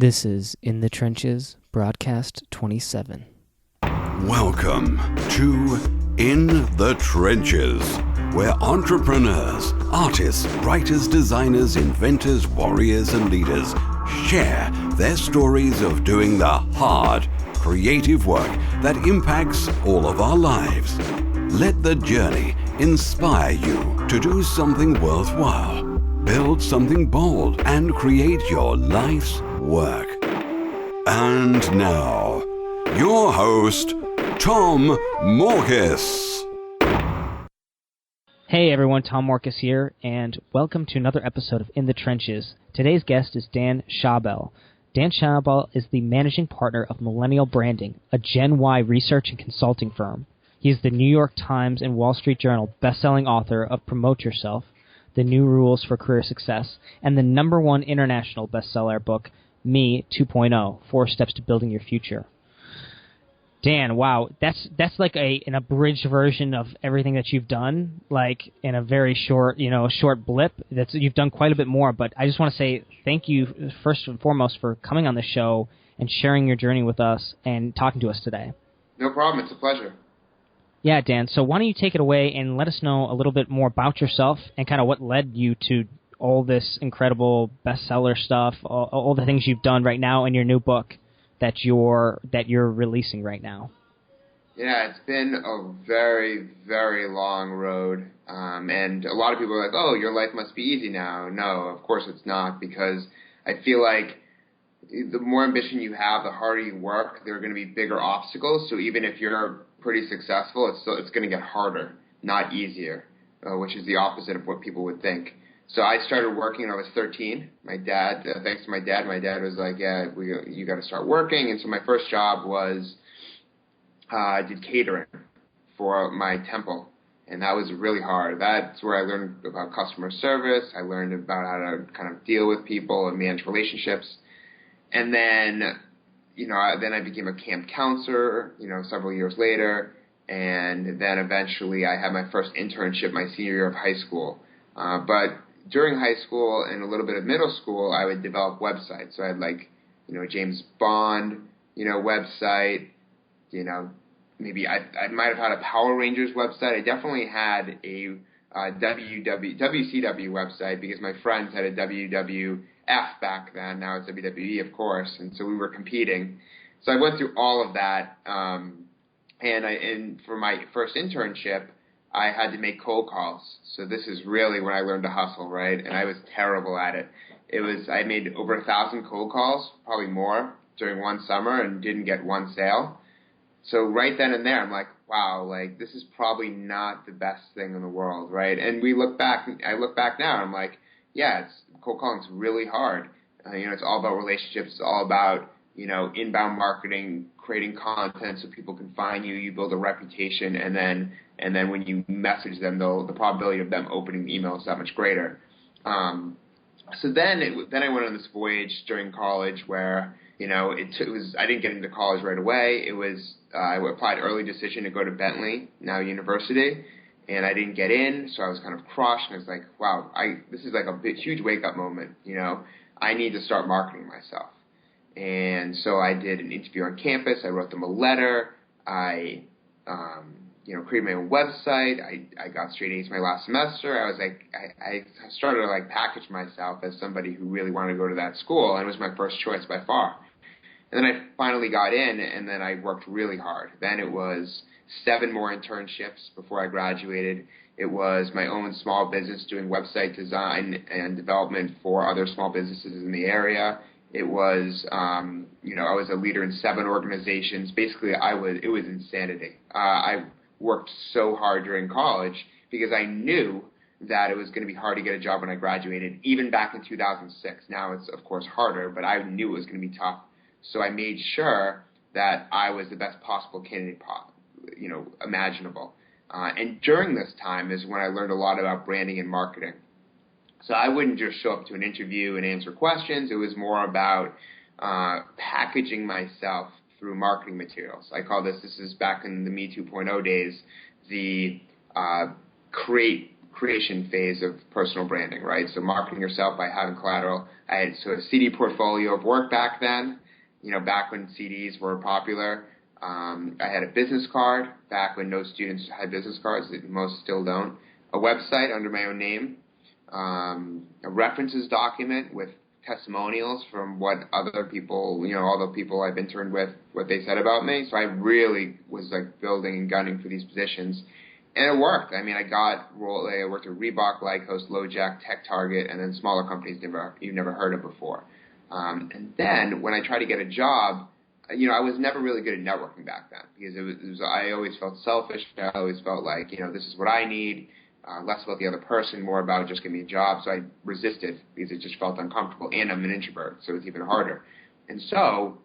This is In the Trenches, broadcast 27. Welcome to In the Trenches, where entrepreneurs, artists, writers, designers, inventors, warriors, and leaders share their stories of doing the hard, creative work that impacts all of our lives. Let the journey inspire you to do something worthwhile, build something bold, and create your life's work. And now, your host, Tom Morkis. Hey everyone, Tom Morkis here, and welcome to another episode of In the Trenches. Today's guest is Dan Schawbel. Dan Schawbel is the managing partner of Millennial Branding, a Gen Y research and consulting firm. He is the New York Times and Wall Street Journal best-selling author of Promote Yourself, The New Rules for Career Success, and the #1 international bestseller book, Me 2.0, 4 Steps to Building Your Future. Dan, wow, that's like an abridged version of everything that you've done, like in a very short, short blip. You've done quite a bit more, but I just want to say thank you first and foremost for coming on the show and sharing your journey with us and talking to us today. No problem. It's a pleasure. Yeah, Dan, so why don't you take it away and let us know a little bit more about yourself and kind of what led you to all this incredible bestseller stuff, all the things you've done right now in your new book that you're releasing right now. Yeah, it's been a very, very long road, and a lot of people are like, oh, your life must be easy now. No, of course it's not, because I feel like the more ambition you have, the harder you work, there are going to be bigger obstacles. So even if you're pretty successful, it's going to get harder, not easier, which is the opposite of what people would think. So I started working when I was 13. My dad, thanks to my dad was like, yeah, you got to start working. And so my first job was I did catering for my temple, and that was really hard. That's where I learned about customer service. I learned about how to kind of deal with people and manage relationships. And then, then I became a camp counselor, several years later. And then eventually I had my first internship my senior year of high school. But during high school and a little bit of middle school, I would develop websites. So I had James Bond, website, maybe I might have had a Power Rangers website. I definitely had a WCW website because my friends had a WWF back then. Now it's WWE, of course, and so we were competing. So I went through all of that, and for my first internship, I had to make cold calls. So this is really when I learned to hustle, right? And I was terrible at it. I made over 1,000 cold calls, probably more, during one summer and didn't get one sale. So right then and there, I'm like, wow, this is probably not the best thing in the world, right? And I look back now, and I'm like, yeah, cold calling's really hard. It's all about relationships. It's all about, inbound marketing, creating content so people can find you. You build a reputation, and then when you message them, the probability of them opening the email is that much greater. So then I went on this voyage during college where, I didn't get into college right away. I applied early decision to go to Bentley, now university, and I didn't get in, so I was kind of crushed, and I was like, wow, this is like a huge wake-up moment, I need to start marketing myself. And so I did an interview on campus. I wrote them a letter. I created my own website. I got straight A's my last semester. I was like, I started to package myself as somebody who really wanted to go to that school, and it was my first choice by far. And then I finally got in, and then I worked really hard. Then it was 7 more internships before I graduated. It was my own small business doing website design and development for other small businesses in the area. It was, I was a leader in 7 organizations. Basically, it was insanity. I worked so hard during college because I knew that it was going to be hard to get a job when I graduated, even back in 2006. Now it's, of course, harder, but I knew it was going to be tough. So I made sure that I was the best possible candidate, imaginable. And during this time is when I learned a lot about branding and marketing. So I wouldn't just show up to an interview and answer questions. It was more about packaging myself through marketing materials. I call this is back in the Me 2.0 days, the create creation phase of personal branding, right? So marketing yourself by having collateral. I had sort of CD portfolio of work back then, back when CDs were popular. I had a business card back when no students had business cards. Most still don't. A website under my own name. A references document with testimonials from what other people, all the people I've interned with, what they said about me. So I really was like building and gunning for these positions. And it worked. I mean, I worked at Reebok, Lycos, LoJack, Tech Target, and then smaller companies you've never heard of before. And then when I tried to get a job, I was never really good at networking back then because I always felt selfish. I always felt like, this is what I need. Less about the other person, more about just giving me a job. So I resisted because it just felt uncomfortable. And I'm an introvert, so it's even harder. And so,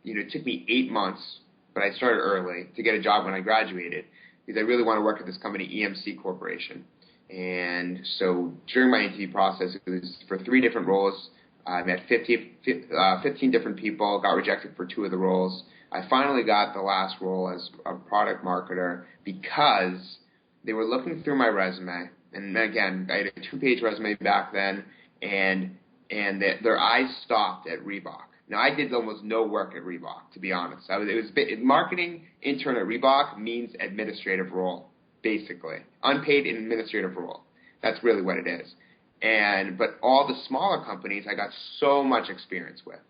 it took me 8 months, but I started early to get a job when I graduated because I really want to work at this company, EMC Corporation. And so during my interview process, it was for 3 different roles. I met 15 different people, got rejected for 2 of the roles. I finally got the last role as a product marketer because they were looking through my resume, and again, I had a 2-page resume back then, and their eyes stopped at Reebok. Now, I did almost no work at Reebok, to be honest. Marketing intern at Reebok means administrative role, basically. Unpaid administrative role. That's really what it is. But all the smaller companies I got so much experience with.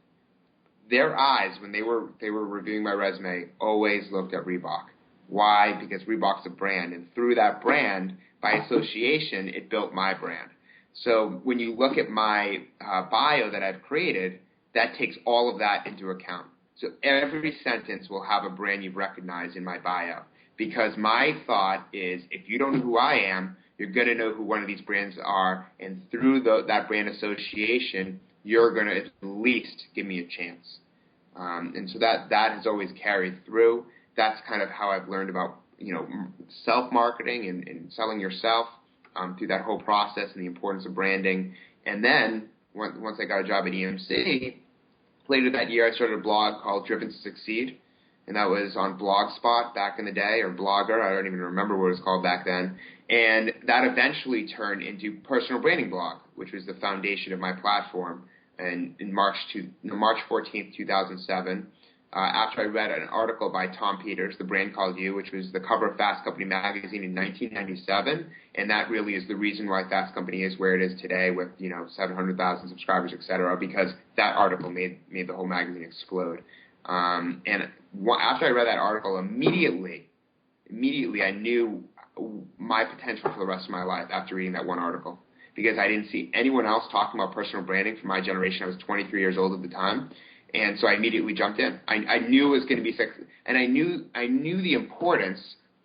Their eyes, when they were reviewing my resume, always looked at Reebok. Why? Because Reebok's a brand, and through that brand, by association, it built my brand. So when you look at my bio that I've created, that takes all of that into account. So every sentence will have a brand you've recognized in my bio, because my thought is if you don't know who I am, you're going to know who one of these brands are, and through that brand association, you're going to at least give me a chance. And so that has always carried through. That's kind of how I've learned about, self-marketing and selling yourself through that whole process and the importance of branding. And then once I got a job at EMC, later that year I started a blog called Driven to Succeed, and that was on Blogspot back in the day, or Blogger. I don't even remember what it was called back then. And that eventually turned into Personal Branding Blog, which was the foundation of my platform. And in March 14th, 2007, after I read an article by Tom Peters, The Brand Called You, which was the cover of Fast Company magazine in 1997, and that really is the reason why Fast Company is where it is today with 700,000 subscribers, et cetera, because that article made the whole magazine explode. And after I read that article, immediately I knew my potential for the rest of my life after reading that one article, because I didn't see anyone else talking about personal branding from my generation. I was 23 years old at the time. And so I immediately jumped in. I knew it was going to be success, and I knew the importance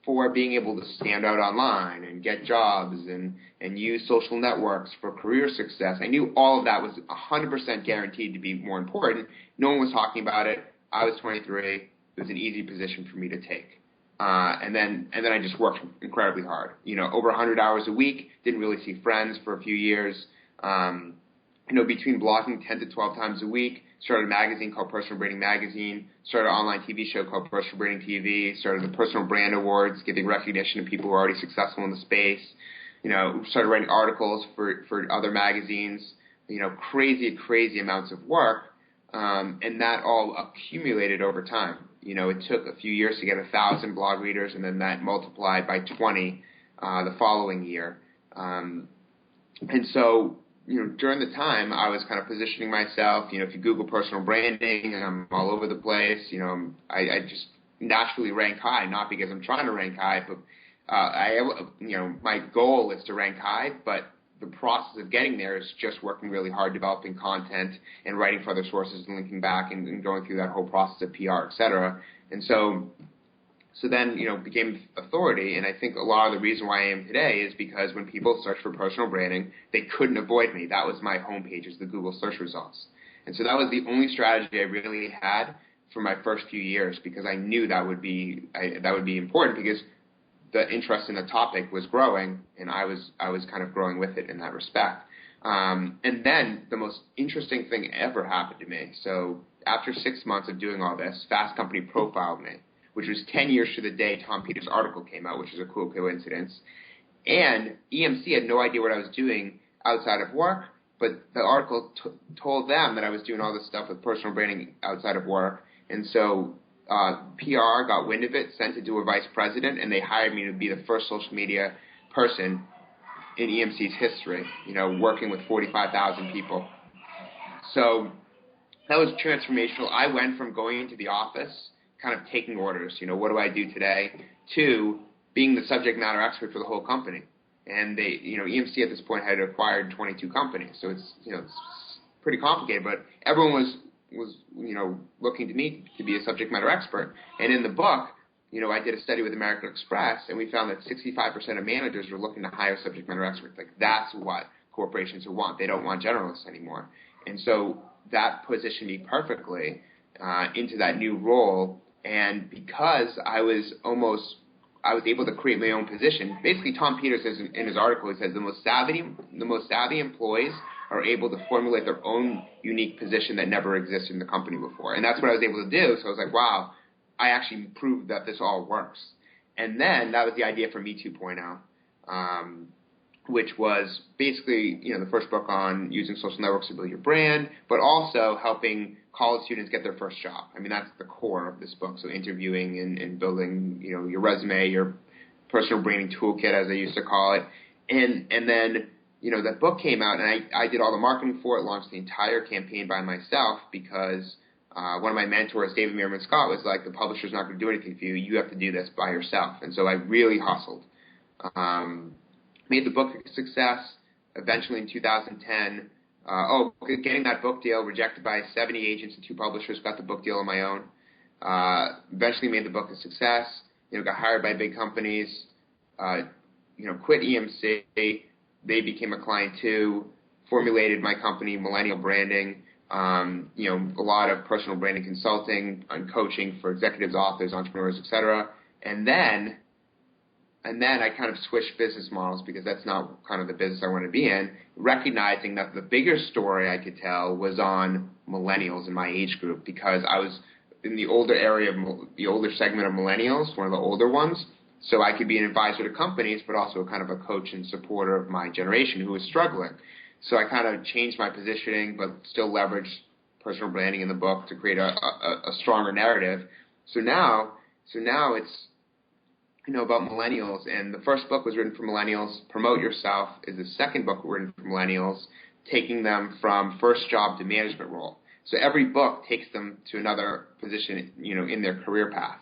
for being able to stand out online and get jobs and use social networks for career success. I knew all of that was 100% guaranteed to be more important. No one was talking about it. I was 23. It was an easy position for me to take. And then I just worked incredibly hard. Over 100 hours a week. Didn't really see friends for a few years. Between blogging 10 to 12 times a week. Started a magazine called Personal Branding Magazine, started an online TV show called Personal Branding TV, started the Personal Brand Awards, giving recognition to people who are already successful in the space, started writing articles for other magazines, crazy amounts of work, and that all accumulated over time. It took a few years to get 1,000 blog readers, and then that multiplied by 20 the following year. And so during the time, I was kind of positioning myself. If you Google personal branding, I'm all over the place. I just naturally rank high, not because I'm trying to rank high, but my goal is to rank high. But the process of getting there is just working really hard, developing content and writing for other sources and linking back and going through that whole process of PR, et cetera. And so then, became authority, and I think a lot of the reason why I am today is because when people search for personal branding, they couldn't avoid me. That was my homepage, is the Google search results. And so that was the only strategy I really had for my first few years, because I knew that would be important, because the interest in the topic was growing, and I was kind of growing with it in that respect. And then the most interesting thing ever happened to me. So after 6 months of doing all this, Fast Company profiled me, which was 10 years to the day Tom Peters' article came out, which is a cool coincidence. And EMC had no idea what I was doing outside of work, but the article told them that I was doing all this stuff with personal branding outside of work. And so PR got wind of it, sent it to a vice president, and they hired me to be the first social media person in EMC's history, working with 45,000 people. So that was transformational. I went from going into the office, kind of taking orders, what do I do today, to being the subject matter expert for the whole company. And they, EMC at this point had acquired 22 companies, so it's pretty complicated. But everyone was looking to me to be a subject matter expert. And in the book, I did a study with American Express, and we found that 65% of managers were looking to hire subject matter experts. Like, that's what corporations want. They don't want generalists anymore. And so that positioned me perfectly into that new role. And because I was able to create my own position. Basically, Tom Peters says in his article, he says the most savvy employees are able to formulate their own unique position that never existed in the company before. And that's what I was able to do. So I was like, wow, I actually proved that this all works. And then that was the idea for Me 2.0, which was basically, the first book on using social networks to build your brand, but also helping college students get their first job. I mean, that's the core of this book. So interviewing and building, your resume, your personal branding toolkit, as I used to call it. And then, that book came out, and I did all the marketing for it, launched the entire campaign by myself because one of my mentors, David Meerman Scott, was like, the publisher's not going to do anything for you. You have to do this by yourself. And so I really hustled. Made the book a success. Eventually in 2010, getting that book deal, rejected by 70 agents and 2 publishers, got the book deal on my own. Eventually made the book a success, got hired by big companies, quit EMC. They became a client too, formulated my company, Millennial Branding, a lot of personal branding consulting and coaching for executives, authors, entrepreneurs, etc. And then I kind of switched business models because that's not kind of the business I want to be in, recognizing that the bigger story I could tell was on millennials in my age group because I was in the older area, the older segment of millennials, one of the older ones. So I could be an advisor to companies, but also kind of a coach and supporter of my generation who was struggling. So I kind of changed my positioning, but still leveraged personal branding in the book to create a stronger narrative. So now it's, about millennials, and the first book was written for millennials. Promote Yourself is the second book written for millennials, taking them from first job to management role. So every book takes them to another position, in their career path.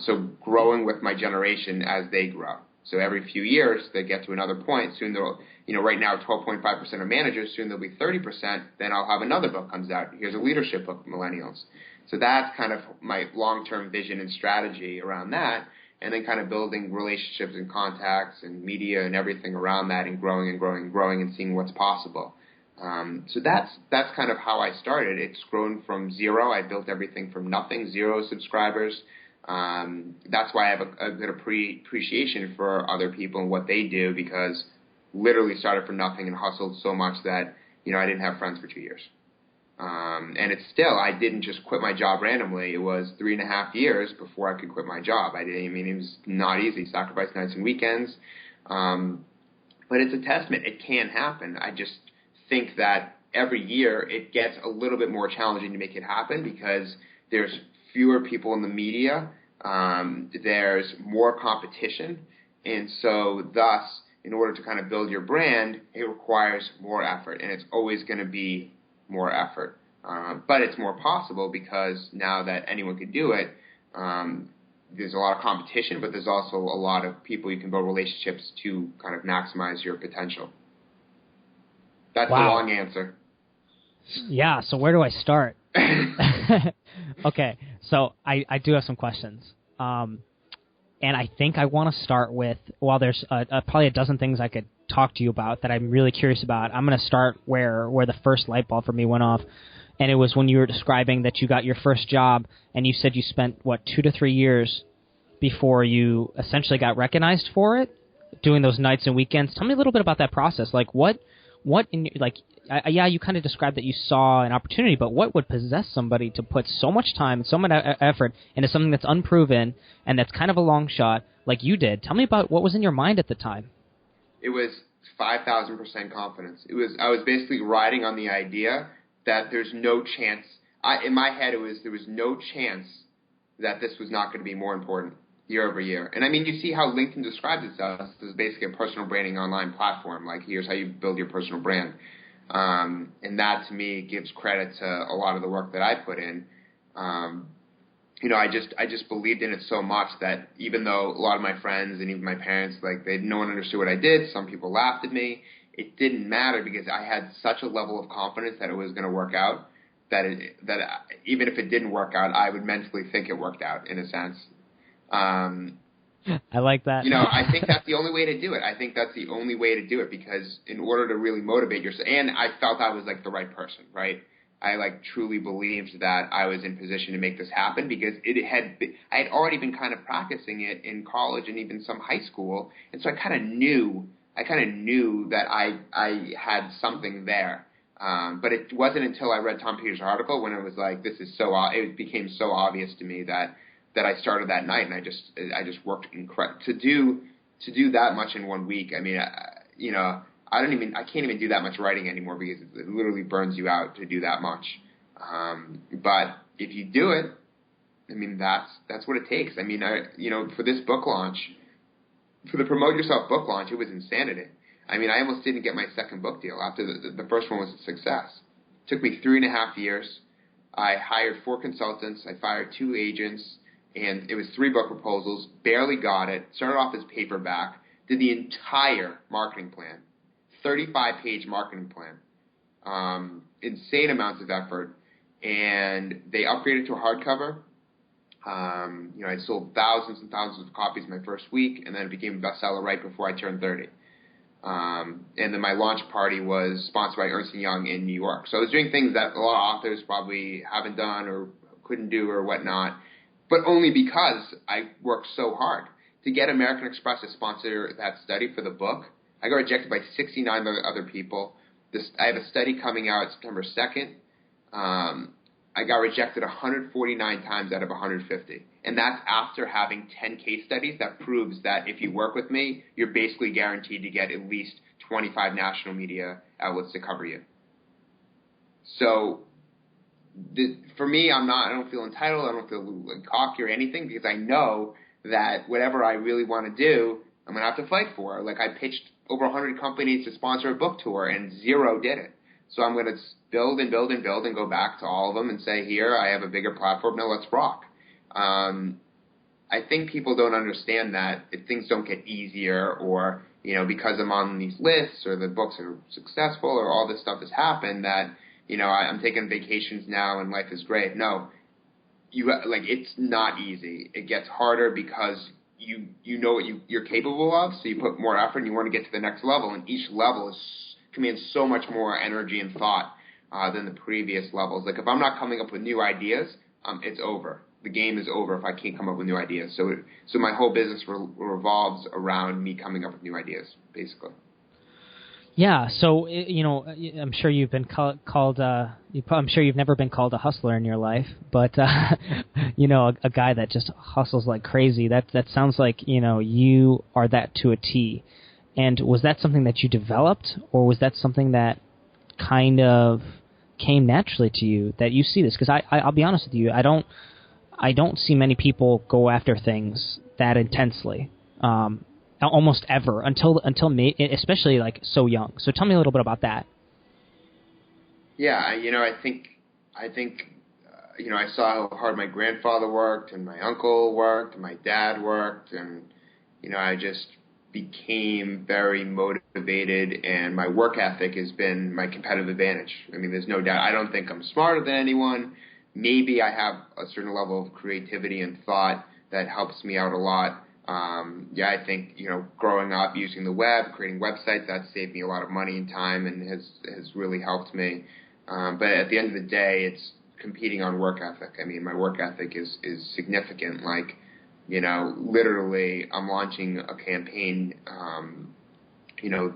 So growing with my generation as they grow. So every few years they get to another point. Soon they'll, right now 12.5% are managers. Soon they'll be 30%. Then I'll have another book comes out. Here's a leadership book, Millennials. So that's kind of my long-term vision and strategy around that. And then kind of building relationships and contacts and media and everything around that and growing and growing and growing and seeing what's possible. So that's kind of how I started. It's grown from zero. I built everything from nothing, 0 subscribers. That's why I have a good appreciation for other people and what they do because literally started from nothing and hustled so much that, I didn't have friends for 2 years. And it's still, I didn't just quit my job randomly. It was 3.5 years before I could quit my job. It was not easy, sacrifice nights and weekends. But it's a testament. It can happen. I just think that every year it gets a little bit more challenging to make it happen because there's fewer people in the media. There's more competition. And so thus, in order to kind of build your brand, it requires more effort. And it's always going to be more effort. But it's more possible because now that anyone can do it, there's a lot of competition, but there's also a lot of people you can build relationships to kind of maximize your potential. That's a long answer. Yeah, so where do I start? Okay, so I do have some questions. And I think I want to start with, there's probably a dozen things I could talk to you about that I'm really curious about. I'm going to start where the first light bulb for me went off, and it was when you were describing that you got your first job, and you said you spent, 2 to 3 years before you essentially got recognized for it, doing those nights and weekends. Tell me a little bit about that process. Like, what what in like, yeah, you kind of described that you saw an opportunity, but what would possess somebody to put so much time and so much effort into something that's unproven and that's kind of a long shot like you did? Tell me about what was in your mind at the time. It was 5,000% confidence. I was basically riding on the idea that there's no chance. In my head, there was no chance that this was not going to be more important year over year. And I mean, you see how LinkedIn describes itself as basically a personal branding online platform. Like, here's how you build your personal brand. And that, to me, gives credit to a lot of the work that I put in. I just believed in it so much that even though a lot of my friends and even my parents, no one understood what I did, some people laughed at me, it didn't matter because I had such a level of confidence that it was going to work out that even if it didn't work out, I would mentally think it worked out in a sense. I like that. I think that's the only way to do it. I think that's the only way to do it because in order to really motivate yourself, and I felt I was the right person, right? I truly believed that I was in position to make this happen because I had already been kind of practicing it in college and even some high school, and so I kind of knew that I had something there. But it wasn't until I read Tom Peters' article when it was it became so obvious to me that I started that night, and I just worked to do that much in 1 week. I mean, I can't even do that much writing anymore because it literally burns you out to do that much. But if you do it, I mean, that's what it takes. I mean, for this book launch, for the Promote Yourself book launch, it was insanity. I mean, I almost didn't get my second book deal after the first one was a success. It took me 3.5 years. I hired 4 consultants. I fired 2 agents. And it was 3 book proposals, barely got it, started off as paperback, did the entire marketing plan, 35-page marketing plan, insane amounts of effort, and they upgraded to a hardcover. I sold thousands and thousands of copies my first week, and then it became a bestseller right before I turned 30. And then my launch party was sponsored by Ernst & Young in New York. So I was doing things that a lot of authors probably haven't done or couldn't do or whatnot, but only because I worked so hard. To get American Express to sponsor that study for the book, I got rejected by 69 other people. I have a study coming out September 2nd. I got rejected 149 times out of 150. And that's after having 10 case studies that proves that if you work with me, you're basically guaranteed to get at least 25 national media outlets to cover you. So for me, I don't feel entitled. I don't feel cocky or anything because I know that whatever I really want to do, I'm going to have to fight for. I pitched over 100 companies to sponsor a book tour, and 0 did it. So I'm going to build and build and build and go back to all of them and say, here, I have a bigger platform. Now let's rock. I think people don't understand that if things don't get easier or, because I'm on these lists or the books are successful or all this stuff has happened that, I'm taking vacations now and life is great. No, it's not easy. It gets harder because you know what you're capable of, so you put more effort and you want to get to the next level, and each level commands so much more energy and thought than the previous levels. If I'm not coming up with new ideas, it's over. The game is over if I can't come up with new ideas. So my whole business revolves around me coming up with new ideas, basically. Yeah, so I'm sure you've been called. I'm sure you've never been called a hustler in your life, but a guy that just hustles like crazy. That sounds like you are that to a T. And was that something that you developed, or was that something that kind of came naturally to you that you see this? Because I'll be honest with you, I don't see many people go after things that intensely. Almost ever until me, especially so young. So tell me a little bit about that. Yeah, I think I saw how hard my grandfather worked and my uncle worked and my dad worked, and I just became very motivated, and my work ethic has been my competitive advantage. I mean, there's no doubt. I don't think I'm smarter than anyone. Maybe I have a certain level of creativity and thought that helps me out a lot. I think, growing up using the web, creating websites, that saved me a lot of money and time and has really helped me. But at the end of the day, it's competing on work ethic. I mean, my work ethic is significant. Literally, I'm launching a campaign,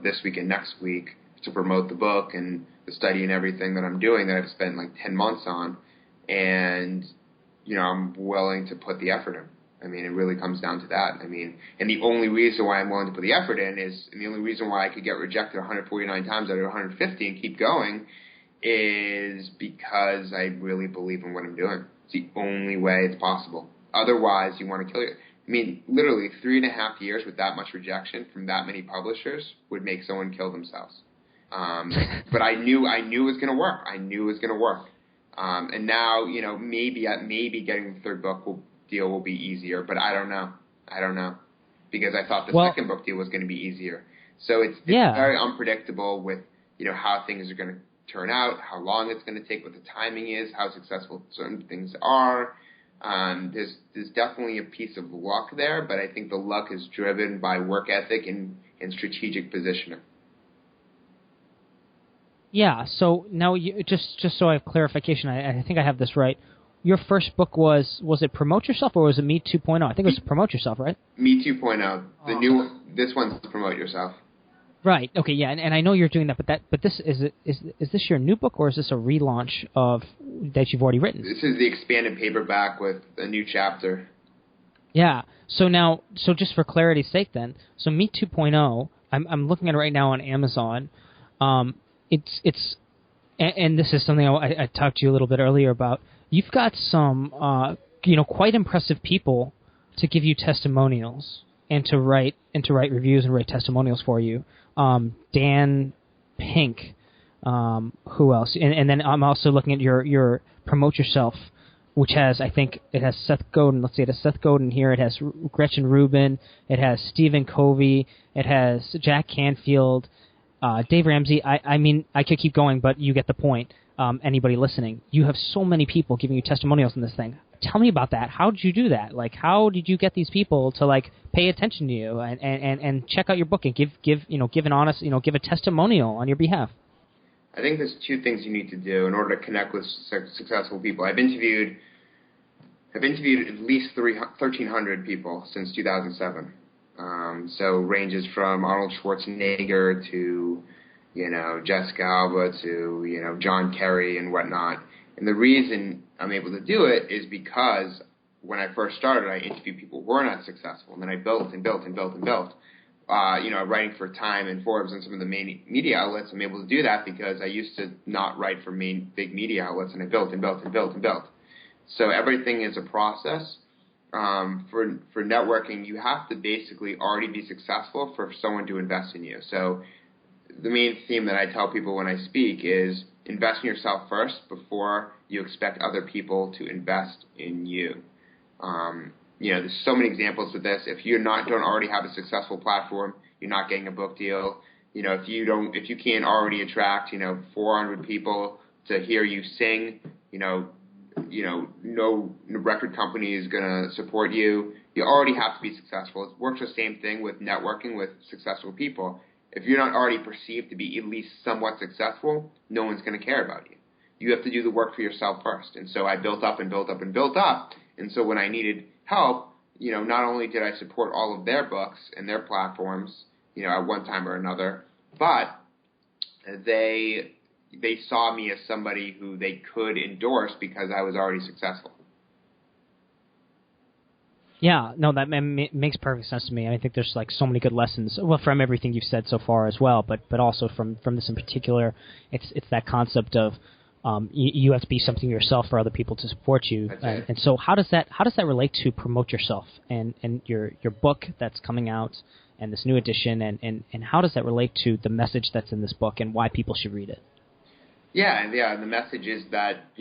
this week and next week to promote the book and the study and everything that I'm doing that I've spent like 10 months on. And, I'm willing to put the effort in. I mean, it really comes down to that. I mean, and the only reason why I'm willing to put the effort in and the only reason why I could get rejected 149 times out of 150 and keep going is because I really believe in what I'm doing. It's the only way it's possible. Otherwise, you want to kill yourself. I mean, literally 3.5 years with that much rejection from that many publishers would make someone kill themselves. But I knew it was going to work. I knew it was going to work. And now, maybe getting the third book deal will be easier, but I don't know. Because I thought the second book deal was going to be easier. So it's very unpredictable with, how things are going to turn out, how long it's going to take, what the timing is, how successful certain things are. There's definitely a piece of luck there, but I think the luck is driven by work ethic and strategic positioning. Yeah, so now just so I have clarification, I think I have this right. Your first book was it Promote Yourself or was it Me 2.0? I think it was Promote Yourself, right? Me 2.0. This one's Promote Yourself. Right. Okay. Yeah. And I know you're doing that, but this is this your new book or is this a relaunch of that you've already written? This is the expanded paperback with a new chapter. Yeah. So just for clarity's sake, then, so Me 2.0, I'm looking at it right now on Amazon. It's and this is something I talked to you a little bit earlier about. You've got some quite impressive people to give you testimonials and to write reviews and write testimonials for you. Dan Pink, who else? And then I'm also looking at your Promote Yourself, which has, I think, it has Seth Godin. Let's see, it has Seth Godin here. It has Gretchen Rubin. It has Stephen Covey. It has Jack Canfield, Dave Ramsey. I mean, I could keep going, but you get the point. Anybody listening, you have so many people giving you testimonials in this thing. Tell me about that. How did you do that? Like, how did you get these people to pay attention to you and check out your book and give an honest, give a testimonial on your behalf? I think there's two things you need to do in order to connect with successful people. I've interviewed at least 1,300 people since 2007. So ranges from Arnold Schwarzenegger to Jessica Alba to John Kerry and whatnot. And the reason I'm able to do it is because when I first started, I interviewed people who were not successful, and then I built and built and built and built. Writing for Time and Forbes and some of the main media outlets, I'm able to do that because I used to not write for big media outlets, and I built and built and built and built. So everything is a process. For networking, you have to basically already be successful for someone to invest in you. So the main theme that I tell people when I speak is invest in yourself first before you expect other people to invest in you. There's so many examples of this. If you don't already have a successful platform, you're not getting a book deal. If you can't already attract 400 people to hear you sing, no record company is going to support you. You already have to be successful. It works the same thing with networking with successful people. If you're not already perceived to be at least somewhat successful, no one's going to care about you. You have to do the work for yourself first. And so I built up and built up and built up. And so when I needed help, not only did I support all of their books and their platforms, at one time or another, but they saw me as somebody who they could endorse because I was already successful. Yeah, no, that makes perfect sense to me. I think there's so many good lessons, from everything you've said so far as well, but also from this in particular. It's that concept of you have to be something yourself for other people to support you. And so how does that relate to Promote Yourself and your book that's coming out and this new edition and how does that relate to the message that's in this book and why people should read it? Yeah. The message is that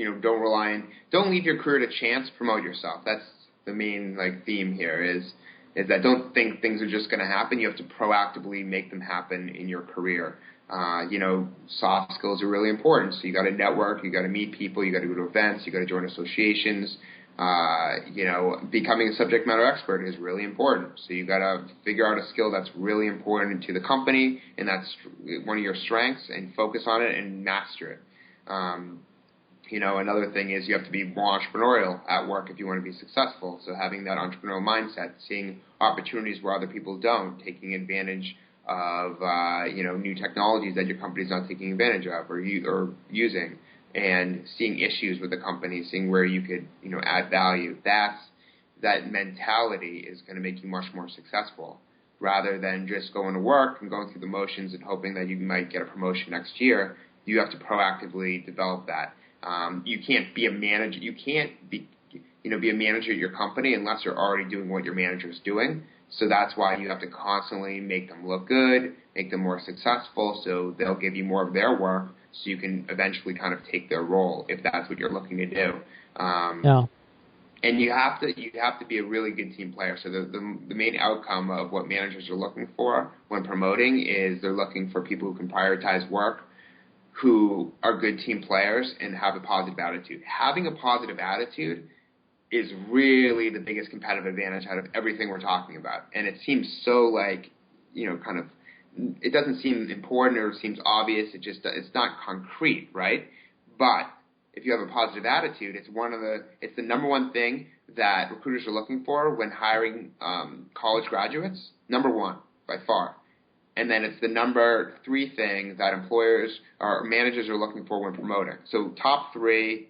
don't leave your career to chance. Promote yourself. That's the main theme here is that don't think things are just going to happen. You have to proactively make them happen in your career. Soft skills are really important. So you got to network, you got to meet people, you got to go to events, you got to join associations. Becoming a subject matter expert is really important. So you got to figure out a skill that's really important to the company, and that's one of your strengths, and focus on it and master it. Another thing is you have to be more entrepreneurial at work if you want to be successful. So having that entrepreneurial mindset, seeing opportunities where other people don't, taking advantage of new technologies that your company's not taking advantage of or using, and seeing issues with the company, seeing where you could add value. That mentality is going to make you much more successful, rather than just going to work and going through the motions and hoping that you might get a promotion next year. You have to proactively develop that. You can't be a manager. You can't be a manager at your company unless you're already doing what your manager is doing. So that's why you have to constantly make them look good, make them more successful, so they'll give you more of their work, so you can eventually kind of take their role if that's what you're looking to do. And you have to be a really good team player. So the main outcome of what managers are looking for when promoting is they're looking for people who can prioritize work, who are good team players, and have a positive attitude. Having a positive attitude is really the biggest competitive advantage out of everything we're talking about. And it seems so it doesn't seem important, or it seems obvious. It's not concrete, right? But if you have a positive attitude, it's the number one thing that recruiters are looking for when hiring college graduates. Number one, by far. And then it's the number 3 thing that employers or managers are looking for when promoting. So top 3,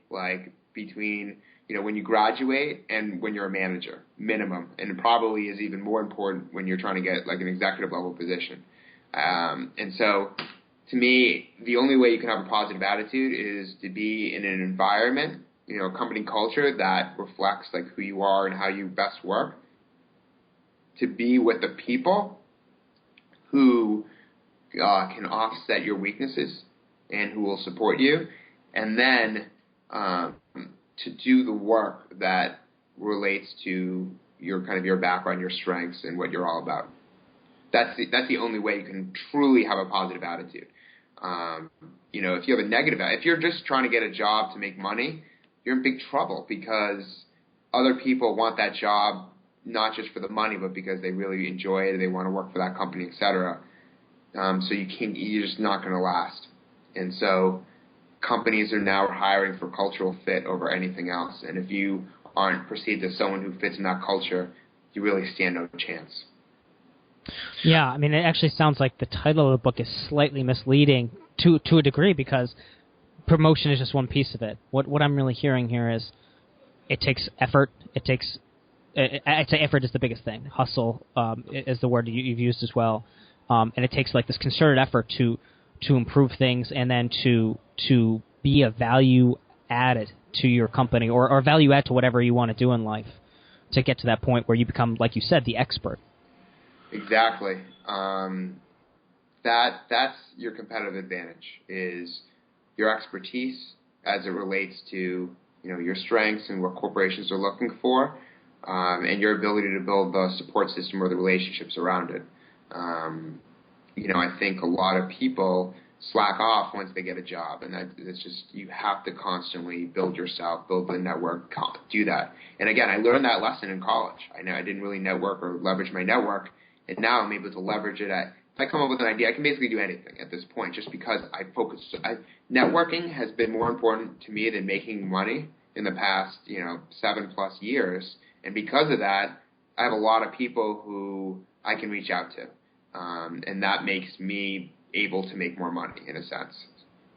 between when you graduate and when you're a manager, minimum. And it probably is even more important when you're trying to get an executive level position. And so, to me, the only way you can have a positive attitude is to be in an environment, a company culture that reflects who you are and how you best work. To be with the people who can offset your weaknesses and who will support you, and then to do the work that relates to your background, your strengths, and what you're all about. That's the only way you can truly have a positive attitude. If you have a negative attitude, if you're just trying to get a job to make money, you're in big trouble, because other people want that job not just for the money, but because they really enjoy it and they want to work for that company, etc. So you're just not going to last. And so companies are now hiring for cultural fit over anything else. And if you aren't perceived as someone who fits in that culture, you really stand no chance. Yeah, I mean, it actually sounds like the title of the book is slightly misleading to a degree, because promotion is just one piece of it. What I'm really hearing here is it takes effort. I'd say effort is the biggest thing. Hustle is the word you've used as well. And it takes this concerted effort to improve things, and then to be a value added to your company, or value add to whatever you want to do in life, to get to that point where you become, like you said, the expert. Exactly. That's your competitive advantage, is your expertise as it relates to your strengths and what corporations are looking for, and your ability to build the support system or the relationships around it. I think a lot of people slack off once they get a job, and it's just, you have to constantly build yourself, build the network, do that. And again, I learned that lesson in college. I know I didn't really network or leverage my network, and now I'm able to leverage it. If I come up with an idea, I can basically do anything at this point, just because networking has been more important to me than making money in the past 7+ years. And because of that, I have a lot of people who I can reach out to. And that makes me able to make more money, in a sense.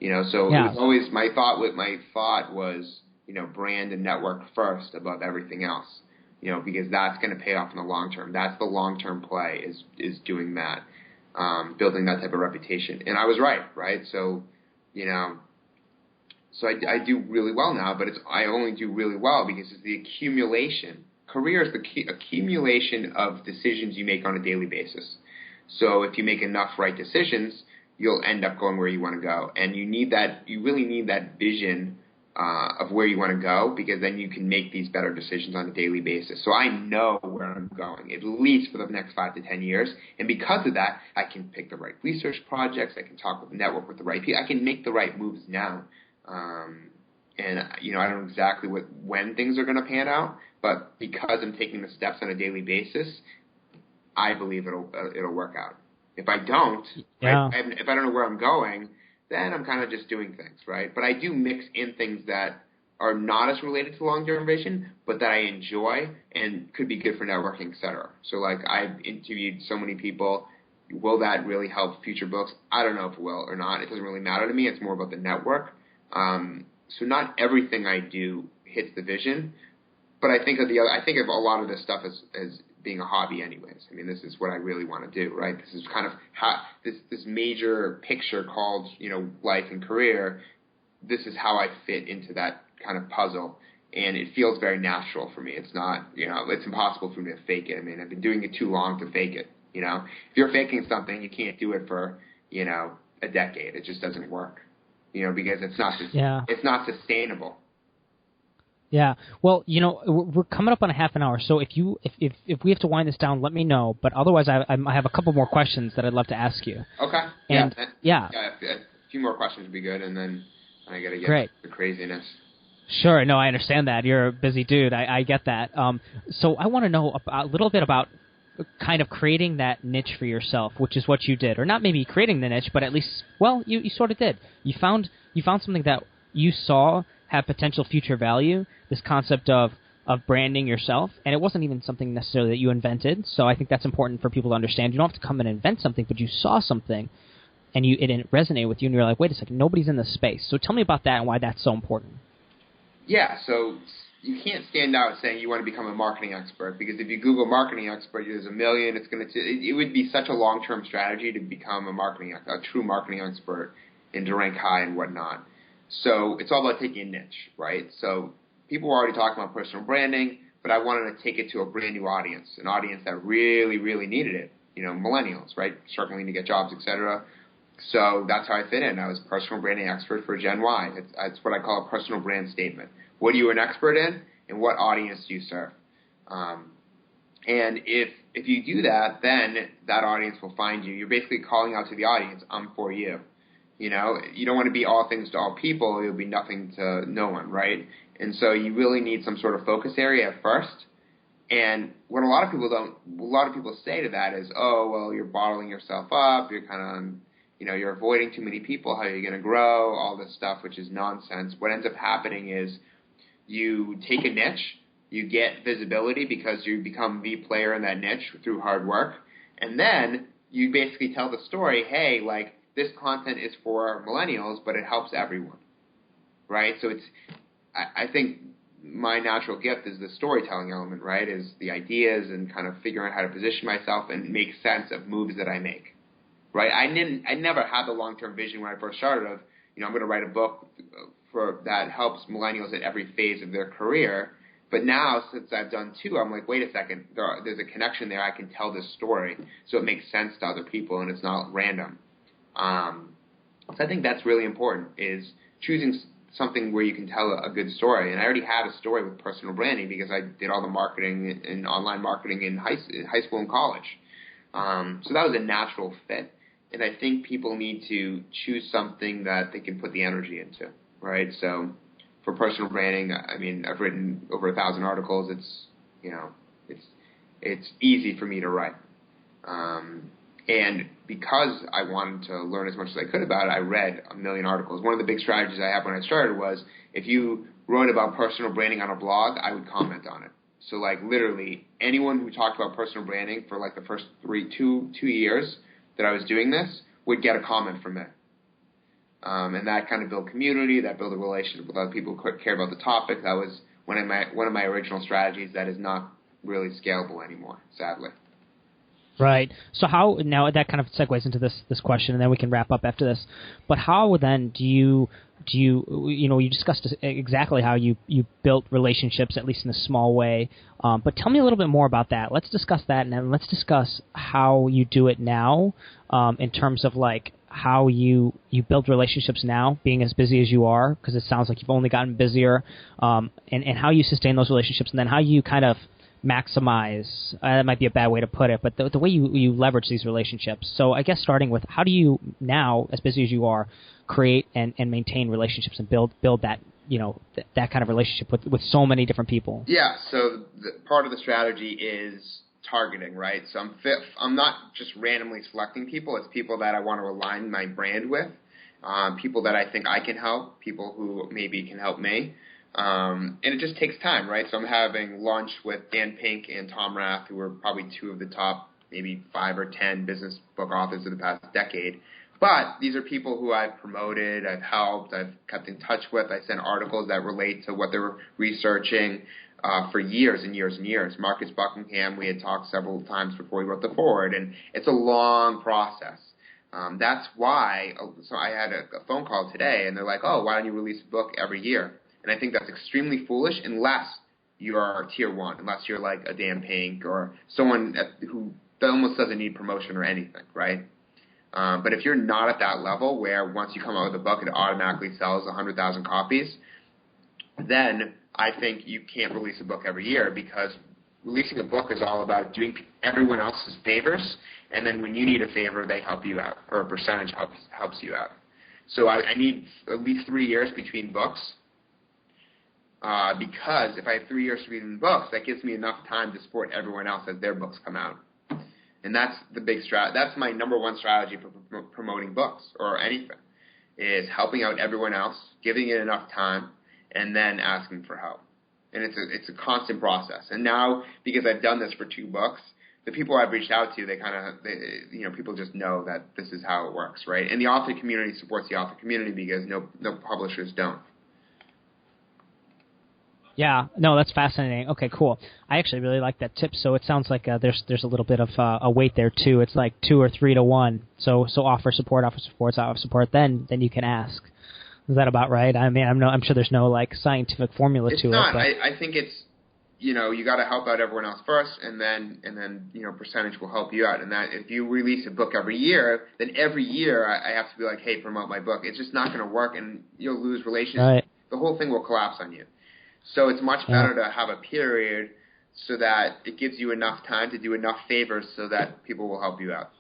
So yeah. It was always my thought was, brand and network first above everything else, because that's going to pay off in the long term. That's the long-term play, is doing that, building that type of reputation. And I was right? So, so I do really well now, but I only do really well because it's the accumulation. Career is the accumulation of decisions you make on a daily basis. So if you make enough right decisions, you'll end up going where you want to go. And you really need that vision of where you want to go, because then you can make these better decisions on a daily basis. So I know where I'm going, at least for the next 5 to 10 years. And because of that, I can pick the right research projects. I can network with the right people. I can make the right moves now. And I don't know exactly when things are going to pan out, but because I'm taking the steps on a daily basis, I believe it'll work out. If I don't, yeah. If I don't know where I'm going, then I'm kind of just doing things, right? But I do mix in things that are not as related to long-term vision, but that I enjoy and could be good for networking, et cetera. So I've interviewed so many people Will that really help future books? I don't know if it will or not. It doesn't really matter to me. It's more about the network. So not everything I do hits the vision, but I think of a lot of this stuff as being a hobby anyways. I mean, this is what I really want to do, right? This is kind of how this major picture called, life and career. This is how I fit into that kind of puzzle, and it feels very natural for me. It's not, it's impossible for me to fake it. I mean, I've been doing it too long to fake it. If you're faking something, you can't do it for, a decade. It just doesn't work, because it's not sustainable. Yeah. Well, we're coming up on a half an hour, so if we have to wind this down, let me know. But otherwise, I have a couple more questions that I'd love to ask you. Okay. And a few more questions would be good, and then I got to get Great. the craziness. Sure. No, I understand that. You're a busy dude. I get that. So I want to know a little bit about kind of creating that niche for yourself, which is what you did, or not maybe creating the niche, but at least, well, you sort of did. You found something that you saw have potential future value, this concept of branding yourself, and it wasn't even something necessarily that you invented, so I think that's important for people to understand. You don't have to come and invent something, but you saw something, and it didn't resonate with you, and you're like, wait a second, nobody's in this space. So tell me about that and why that's so important. Yeah, so you can't stand out saying you want to become a marketing expert, because if you Google marketing expert, there's a million. It would be such a long-term strategy to become a true marketing expert and to rank high and whatnot. So it's all about taking a niche, right? So people were already talking about personal branding, but I wanted to take it to a brand new audience, an audience that really, really needed it. Millennials, right? Struggling to get jobs, etc. So that's how I fit in. I was a personal branding expert for Gen Y. It's what I call a personal brand statement. What are you an expert in, and what audience do you serve? And if you do that, then that audience will find you. You're basically calling out to the audience, I'm for you. You don't want to be all things to all people. You'll be nothing to no one, right? And so you really need some sort of focus area at first. And what a lot of people say to that is, oh, well, you're bottling yourself up. You're kind of, you're avoiding too many people. How are you going to grow? All this stuff, which is nonsense. What ends up happening is you take a niche, you get visibility because you become the player in that niche through hard work, and then you basically tell the story, hey, like, this content is for millennials, but it helps everyone, right? So I think my natural gift is the storytelling element, right, is the ideas and kind of figuring out how to position myself and make sense of moves that I make, right? I never had the long-term vision when I first started of, I'm going to write a book that helps millennials at every phase of their career. But now, since I've done two, I'm like, wait a second, there's a connection there. I can tell this story, so it makes sense to other people, and it's not random. So I think that's really important, is choosing something where you can tell a good story. And I already had a story with personal branding because I did all the marketing and online marketing in high school and college. So that was a natural fit. And I think people need to choose something that they can put the energy into, right? So for personal branding, I mean, I've written over 1,000 articles. It's easy for me to write. And because I wanted to learn as much as I could about it, I read 1 million articles. One of the big strategies I had when I started was if you wrote about personal branding on a blog, I would comment on it. So, like, literally anyone who talked about personal branding for, like, the first two years that I was doing this would get a comment from me. And that kind of built community, that built a relationship with other people who cared about the topic. That was one of my original strategies that is not really scalable anymore, sadly. Right. So how, now that kind of segues into this question, and then we can wrap up after this. But how then do you discussed exactly how you built relationships, at least in a small way. But tell me a little bit more about that. Let's discuss that, and then let's discuss how you do it now, in terms of like how you build relationships now, being as busy as you are, because it sounds like you've only gotten busier, and how you sustain those relationships, and then how you kind of maximize, that might be a bad way to put it, but the way you leverage these relationships. So I guess starting with, how do you now, as busy as you are, create and maintain relationships and build that, that kind of relationship with so many different people? Yeah, so part of the strategy is targeting, right? So I'm not just randomly selecting people. It's people that I want to align my brand with, people that I think I can help, people who maybe can help me. And it just takes time, right? So I'm having lunch with Dan Pink and Tom Rath, who are probably two of the top maybe 5 or 10 business book authors of the past decade. But these are people who I've promoted, I've helped, I've kept in touch with. I send articles that relate to what they're researching for years and years and years. Marcus Buckingham, we had talked several times before we wrote the foreword, and it's a long process. That's why, so I had a phone call today, and they're like, oh, why don't you release a book every year? And I think that's extremely foolish unless you are tier one, unless you're like a Dan Pink or someone who almost doesn't need promotion or anything, right? But if you're not at that level where once you come out with a book, it automatically sells 100,000 copies, then I think you can't release a book every year, because releasing a book is all about doing everyone else's favors, and then when you need a favor, they help you out, or a percentage helps you out. So I need at least 3 years between books, because if I have 3 years between books, that gives me enough time to support everyone else as their books come out. And that's the big that's my number one strategy for promoting books or anything, is helping out everyone else, giving it enough time, and then asking for help. And it's a constant process. And now, because I've done this for 2 books, the people I've reached out to, people just know that this is how it works, right? And the author community supports the author community because no publishers don't. Yeah, no, that's fascinating. Okay, cool. I actually really like that tip. So it sounds like there's a little bit of a weight there too. It's like 2 or 3 to 1. So offer support, then you can ask. Is that about right? I mean, I'm sure there's no like scientific formula to it. It's not. I think it's, you got to help out everyone else first, and then percentage will help you out. And that if you release a book every year, then every year I have to be like, hey, promote my book. It's just not going to work, and you'll lose relationships. Right. The whole thing will collapse on you. So it's much better to have a period so that it gives you enough time to do enough favors so that people will help you out.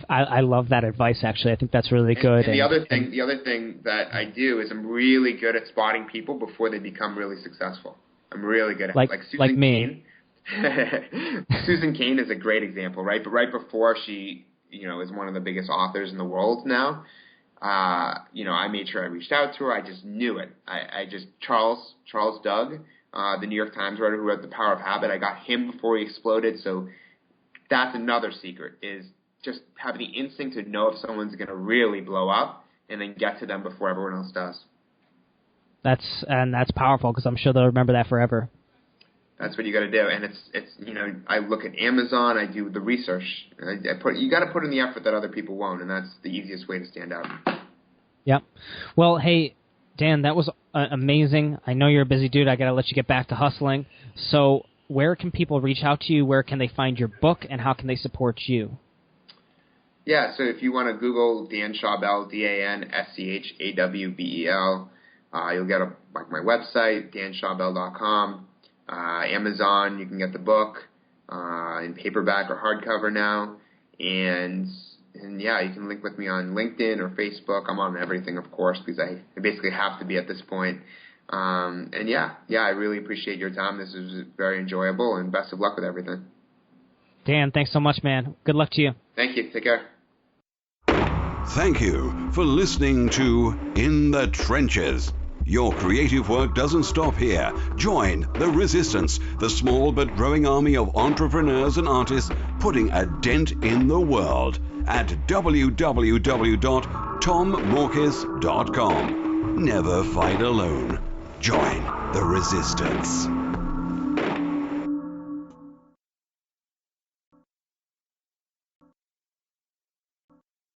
I love that advice, actually. I think that's really good. And the other thing that I do is I'm really good at spotting people before they become really successful. I'm really good at it. Like Susan like me. Cain. Susan Cain is a great example, right? But right before she, is one of the biggest authors in the world now, I made sure I reached out to her. I just knew it. Charles Doug, the New York Times writer who wrote The Power of Habit, I got him before he exploded. So that's another secret, is just having the instinct to know if someone's going to really blow up and then get to them before everyone else does. That's powerful, because I'm sure they'll remember that forever. That's what you got to do, and it's I look at Amazon, I do the research, you got to put in the effort that other people won't, and that's the easiest way to stand out. Yep. Well, hey, Dan, that was amazing. I know you're a busy dude. I got to let you get back to hustling. So, where can people reach out to you? Where can they find your book, and how can they support you? Yeah, so if you want to Google Dan Schawbel, DanSchawbel, you'll get my website, danschawbel.com. Amazon, you can get the book in paperback or hardcover now, and yeah, you can link with me on LinkedIn or Facebook. I'm on everything, of course, because I basically have to be at this point. And yeah, I really appreciate your time. This was very enjoyable, and best of luck with everything. Dan, thanks so much, man. Good luck to you. Thank you. Take care. Thank you for listening to In the Trenches. Your creative work doesn't stop here. Join the Resistance, the small but growing army of entrepreneurs and artists putting a dent in the world at www.tommorkis.com. Never fight alone. Join the Resistance.